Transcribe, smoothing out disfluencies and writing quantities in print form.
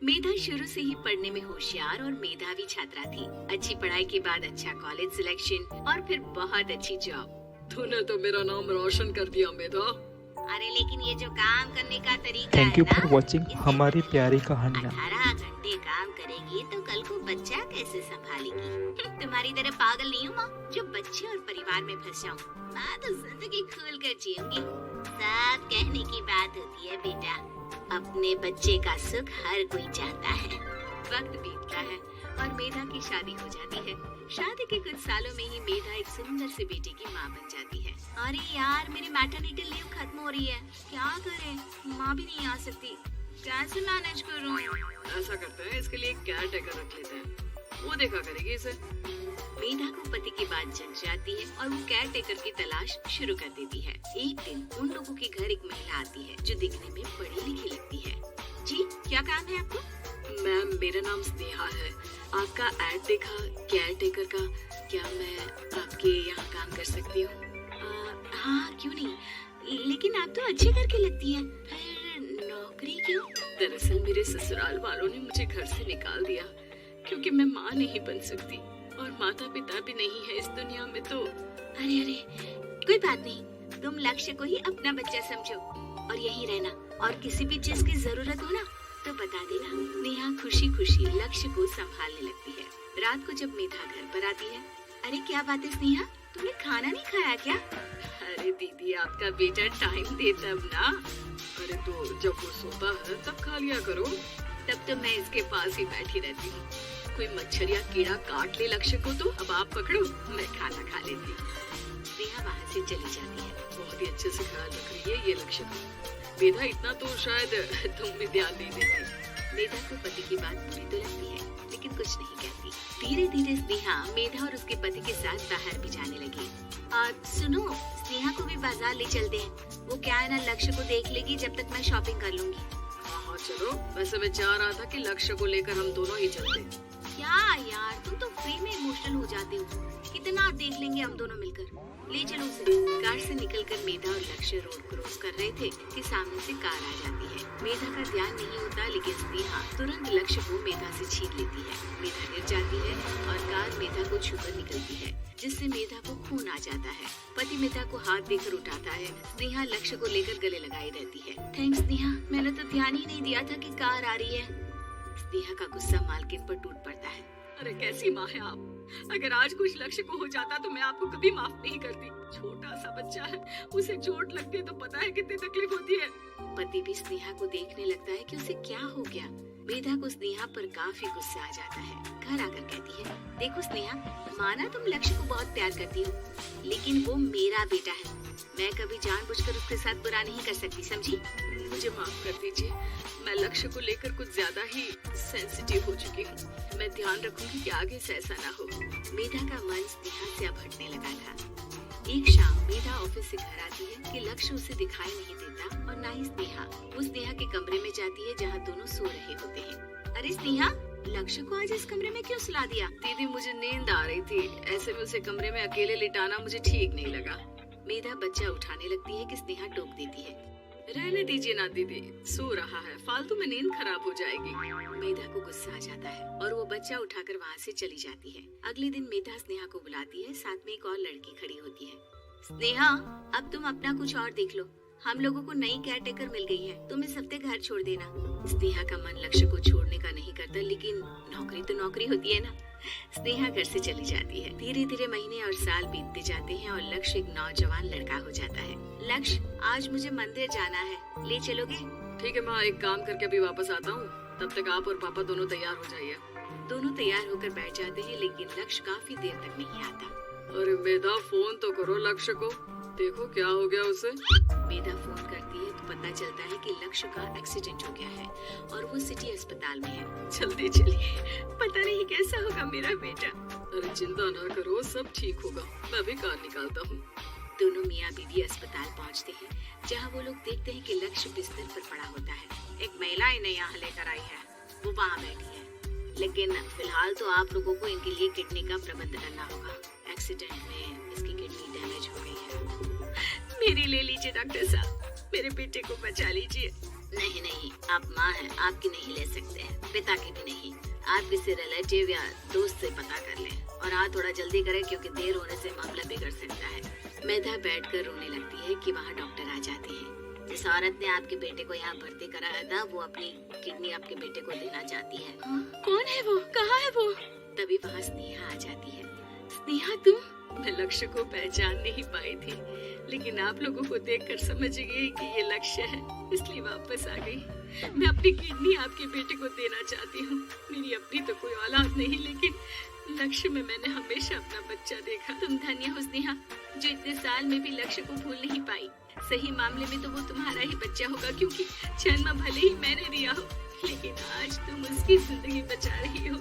मेधा शुरू से ही पढ़ने में होशियार और मेधावी छात्रा थी। अच्छी पढ़ाई के बाद अच्छा कॉलेज सिलेक्शन और फिर बहुत अच्छी जॉब। तूने तो मेरा नाम रोशन कर दिया मेधा। अरे लेकिन ये जो काम करने का तरीका थैंक है यू ना, फॉर वॉचिंग हमारी प्यारी कहानियाँ। 18 घंटे काम करेगी तो कल को बच्चा कैसे संभालेगी? तुम्हारी तरह पागल नहीं हूँ माँ जो बच्चे और परिवार में फंस जाऊँ। मैं तो जिंदगी खुल कर जीऊंगी। सब कहने की बात होती है बेटा, अपने बच्चे का सुख हर कोई चाहता है। वक्त बीतता है और मेधा की शादी हो जाती है। शादी के कुछ सालों में ही मेधा एक सुंदर से बेटे की माँ बन जाती है। अरे यार मेरी मैटरनिटी लीव खत्म हो रही है, क्या करें? माँ भी नहीं आ सकती, कैसे मैनेज करूँ? ऐसा करते हैं, इसके लिए एक केयर टेकर रख लेते हैं, वो देखा करेगी इसे। मेधा को पति की बात जम जाती है और वो केयर टेकर की तलाश शुरू कर देती है। एक दिन उन लोगों के घर एक महिला आती है जो दिखने में पढ़ी लिखी लगती है। जी क्या काम है आपको? मैम मेरा नाम स्नेहा है, आपका ऐड देखा केयर टेकर का, क्या मैं आपके यहाँ काम कर सकती हूँ? हाँ क्यों नहीं, लेकिन आप तो अच्छे घर की लगती हैं, फिर नौकरी क्यों? दरअसल मेरे ससुराल वालों ने मुझे घर से निकाल दिया क्योंकि मैं माँ नहीं बन सकती और माता पिता भी नहीं है इस दुनिया में। तो अरे अरे कोई बात नहीं, तुम लक्ष्य को ही अपना बच्चा समझो और यहीं रहना, और किसी भी चीज की जरूरत हो ना तो बता देना। नेहा खुशी खुशी लक्ष्य को संभालने लगती है। रात को जब मेधा घर पर आती है, अरे क्या बात है स्नेहा, तुमने खाना नहीं खाया क्या? अरे दीदी आपका बेटा टाइम दे तब ना। अरे तो जब वो सोता है तब खा लिया करो। तब तो मैं इसके पास ही बैठी रहती हूँ। कोई मच्छर या कीड़ा काट ले लक्ष्य को तो अब आप पकड़ो, मैं खाना खा लेती हूँ। नेहा वहाँ से चली जाती है। बहुत ही अच्छे से ख्याल रख रही है ये लक्ष्य का। मेधा इतना तो शायद तुम भी ध्यान नहीं देती। मेधा को पति की बात बुरी तो लगती है लेकिन कुछ नहीं कहती। धीरे धीरे स्नेहा मेधा और उसके पति के साथ बाहर भी जाने लगी। और सुनो, स्नेहा को भी बाजार ले चलते हैं, वो क्या है ना लक्ष्य को देख लेगी जब तक मैं शॉपिंग कर लूंगी। हाँ चलो, वैसे मैं चाह रहा था कि लक्ष्य को लेकर हम दोनों ही चलते। क्या यार तुम तो फ्री में इमोशनल हो जाते हो, कितना देख लेंगे हम दोनों मिलकर, ले चलो उसे। कार से निकलकर मेधा और लक्ष्य रोड क्रॉस कर रहे थे कि सामने से कार आ जाती है। मेधा का ध्यान नहीं होता लेकिन स्नेहा तुरंत लक्ष्य को मेधा से छीन लेती है। मेधा गिर जाती है और कार मेधा को छूकर निकलती है जिससे मेधा को खून आ जाता है। पति मेधा को हाथ देकर उठाता है। स्नेहा लक्ष्य को लेकर गले लगाई रहती है। थैंक्स स्नेहा, मैंने तो ध्यान ही नहीं दिया था कि कार आ रही है। स्नेहा का गुस्सा मालकिन पर टूट पड़ता है। अरे कैसी माँ है आप, अगर आज कुछ लक्ष्य को हो जाता तो मैं आपको कभी माफ नहीं करती। छोटा सा बच्चा है, उसे चोट लगती है तो पता है कितनी तकलीफ होती है। पति भी स्नेहा को देखने लगता है कि उसे क्या हो गया। मेधा को स्नेहा पर काफी गुस्सा आ जाता है। घर आकर कहती है, देखो स्नेहा, माना तुम लक्ष्य को बहुत प्यार करती हो लेकिन वो मेरा बेटा है, मैं कभी जानबूझकर उसके साथ बुरा नहीं कर सकती, समझी? मुझे माफ कर दीजिए, मैं लक्ष्य को लेकर कुछ ज्यादा ही सेंसिटिव हो चुकी हूँ। मैं ध्यान रखूंगी कि आगे से ऐसा ना हो। मेधा का मन स्नेहा से अब हटने लगा था। एक शाम मेधा ऑफिस से घर आती है कि लक्ष्य उसे दिखाई नहीं देता और ना ही स्नेहा। वो स्नेहा के कमरे में जाती है जहाँ दोनों सो रहे होते हैं। अरे स्नेहा, लक्ष्य को आज इस कमरे में क्यों सुला दिया? दीदी मुझे नींद आ रही थी, ऐसे में उसे कमरे में अकेले लिटाना मुझे ठीक नहीं लगा। मेधा बच्चा उठाने लगती है कि स्नेहा टोक देती है। रहने दीजिए ना दीदी, सो रहा है, फालतू में नींद खराब हो जाएगी। मेधा को गुस्सा आ जाता है और वो बच्चा उठाकर वहाँ से चली जाती है। अगले दिन मेधा स्नेहा को बुलाती है, साथ में एक और लड़की खड़ी होती है। स्नेहा, अब तुम अपना कुछ और देख लो, हम लोगों को नई केयर टेकर मिल गई है, तुम इस हफ्ते घर छोड़ देना। स्नेहा का मन लक्ष्य को छोड़ने का नहीं करता लेकिन नौकरी तो नौकरी होती है ना। स्नेहा घर से चली जाती है। धीरे धीरे महीने और साल बीतते जाते हैं और लक्ष्य एक नौजवान लड़का हो जाता है। लक्ष्य, आज मुझे मंदिर जाना है, ले चलोगे? ठीक है माँ, एक काम करके अभी वापस आता हूँ, तब तक आप और पापा दोनों तैयार हो जाइए। दोनों तैयार होकर बैठ जाते हैं लेकिन लक्ष्य काफी देर तक नहीं आता। अरे मेधा, फोन तो करो लक्ष्य को, देखो क्या हो गया उसे। मेधा फोन करती है तो पता चलता है कि लक्ष्य का एक्सीडेंट हो गया है और वो सिटी अस्पताल में है। जल्दी चलिए, पता नहीं कैसा होगा मेरा बेटा। अरे चिंता ना करो, सब ठीक होगा, मैं भी कार निकालता हूँ। दोनों मियाँ बीवी अस्पताल पहुँचते हैं जहाँ वो लोग देखते हैं कि लक्ष्य बिस्तर पर पड़ा होता है। एक महिला इन्हें यहाँ लेकर आई है, वो वहाँ बैठी है, लेकिन फिलहाल तो आप लोगों को इनके लिए किडनी का प्रबंध करना होगा। एक्सीडेंट में इसकी किडनी डैमेज हो गई है। मेरी ले लीजिए डॉक्टर साहब, मेरे बेटे को बचा लीजिए। नहीं नहीं, आप माँ हैं, आपकी नहीं ले सकते हैं, पिता की भी नहीं। आप किसी रिलेटिव या दोस्त से पता कर लें और हाँ थोड़ा जल्दी करें क्योंकि देर होने से मामला बिगड़ सकता है। मेधा बैठकर रोने लगती है कि वहाँ डॉक्टर आ जाते हैं। जिस औरत ने आपके बेटे को यहाँ भर्ती कराया था वो अपनी किडनी आपके बेटे को देना चाहती है। कौन है वो? कहाँ है वो? तभी वहाँ स्नेहा आ जाती है। स्नेहा तुम? मैं लक्ष्य को पहचान नहीं पाई थी, लेकिन आप लोगों को देखकर समझ गई कि ये लक्ष्य है, इसलिए वापस आ गई। मैं अपनी किडनी आपके बेटे को देना चाहती हूँ। मेरी अपनी तो कोई औलाद नहीं, लेकिन लक्ष्य में मैंने हमेशा अपना बच्चा देखा। तुम धन्य हो स्नेहा, जो इतने साल में भी लक्ष्य को भूल नहीं पाई। सही मामले में तो वो तुम्हारा ही बच्चा होगा, क्योंकि जन्म भले ही मैंने दिया हो, लेकिन आज तुम उसकी जिंदगी बचा रही हो।